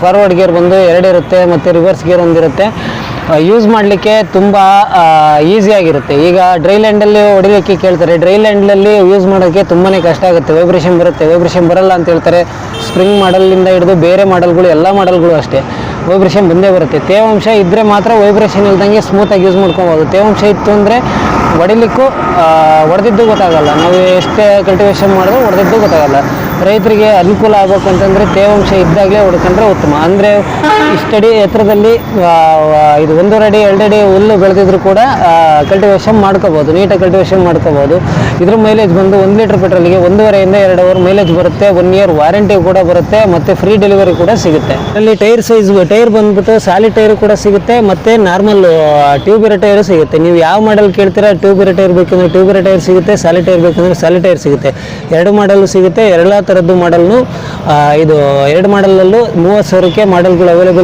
Forward gear ಬಂದು 2 ಇರುತ್ತೆ ಮತ್ತು ರಿವರ್ಸ್ ಗೇರ್ ಒಂದಿರುತ್ತೆ. ಯೂಸ್ ಮಾಡಲಿಕ್ಕೆ ತುಂಬ ಈಸಿಯಾಗಿರುತ್ತೆ. ಈಗ ಡ್ರೈ ಲ್ಯಾಂಡಲ್ಲಿ ಹೊಡಿಲಿಕ್ಕೆ ಕೇಳ್ತಾರೆ, ಡ್ರೈ ಲ್ಯಾಂಡಲ್ಲಿ ಯೂಸ್ ಮಾಡೋಕ್ಕೆ ತುಂಬಾ ಕಷ್ಟ ಆಗುತ್ತೆ. ವೈಬ್ರೇಷನ್ ಬರುತ್ತೆ, ವೈಬ್ರೇಷನ್ ಬರಲ್ಲ ಅಂತ ಹೇಳ್ತಾರೆ. ಸ್ಪ್ರಿಂಗ್ ಮಾಡಲಿಂದ ಹಿಡಿದು ಬೇರೆ ಮಾಡಲ್ಗಳು ಎಲ್ಲ ಮಾಡಲ್ಗಳು ಅಷ್ಟೇ ವೈಬ್ರೇಷನ್ ಬಂದೇ ಬರುತ್ತೆ. ತೇವಾಂಶ ಇದ್ದರೆ ಮಾತ್ರ ವೈಬ್ರೇಷನ್ ಇಲ್ದಂಗೆ ಸ್ಮೂತಾಗಿ ಯೂಸ್ ಮಾಡ್ಕೊಬೋದು. ತೇವಾಂಶ ಇತ್ತು ಅಂದರೆ ಹೊಡಿಲಿಕ್ಕೂ ಹೊಡೆದಿದ್ದು ಗೊತ್ತಾಗಲ್ಲ, ನಾವು ಎಷ್ಟೇ ಕಲ್ಟಿವೇಷನ್ ಮಾಡಿದ್ರು ಹೊಡೆದಿದ್ದು ಗೊತ್ತಾಗಲ್ಲ. ರೈತರಿಗೆ ಅನುಕೂಲ ಆಗಬೇಕು ಅಂತಂದರೆ ತೇವಾಂಶ ಇದ್ದಾಗಲೇ ಹೊಡ್ಕೊಂಡ್ರೆ ಉತ್ತಮ. ಅಂದರೆ ಇಷ್ಟಡಿ ಎತ್ತರದಲ್ಲಿ ಇದು 1.5 ಅಡಿ 2 ಅಡಿ ಹುಲ್ಲು ಬೆಳೆದಿದ್ರು ಕೂಡ ಕಲ್ಟಿವೇಷನ್ ಮಾಡ್ಕೋಬೋದು, ನೀಟಾಗಿ ಕಲ್ಟಿವೇಷನ್ ಮಾಡ್ಕೋಬೋದು. ಇದ್ರ ಮೈಲೇಜ್ ಬಂದು 1 ಲೀಟ್ರ್ ಪೆಟ್ರೋಲಿಗೆ 1.5 ಇಂದ 2 ಅವರ್ ಮೈಲೇಜ್ ಬರುತ್ತೆ. 1 ಇಯರ್ ವಾರಂಟಿ ಕೂಡ ಬರುತ್ತೆ ಮತ್ತು ಫ್ರೀ ಡೆಲಿವರಿ ಕೂಡ ಸಿಗುತ್ತೆ. ಅಲ್ಲಿ ಟೈರ್ ಸೈಜ್ ಟೈರ್ ಬಂದ್ಬಿಟ್ಟು ಸಾಲಿಡ್ ಟೈರ್ ಕೂಡ ಸಿಗುತ್ತೆ ಮತ್ತು ನಾರ್ಮಲ್ ಟ್ಯೂಬ್ ಇರೋ ಟೈರು ಸಿಗುತ್ತೆ. ನೀವು ಯಾವ ಮಾಡಲ್ ಕೇಳ್ತೀರಾ, ಟ್ಯೂಬ್ ಇರೋ ಟೈರ್ ಬೇಕಂದ್ರೆ ಟ್ಯೂಬ್ ಇರೋ ಟೈರ್ ಸಿಗುತ್ತೆ, ಸಾಲಿಡ್ ಟೈರ್ ಬೇಕಂದ್ರೆ ಸಾಲಿಡ್ ಟೈರ್ ಸಿಗುತ್ತೆ. 2 ಮಾಡಲ್ ಸಿಗುತ್ತೆ. ಎಲ್ಲ ಥರದ್ದು ಮಾಡಲ್ನು ಇದು 2 ಮಾಡಲಲ್ಲೂ 30,000ಕ್ಕೆ ಮಾಡಲ್ಗಳು ಅವೈಲೇಬಲ್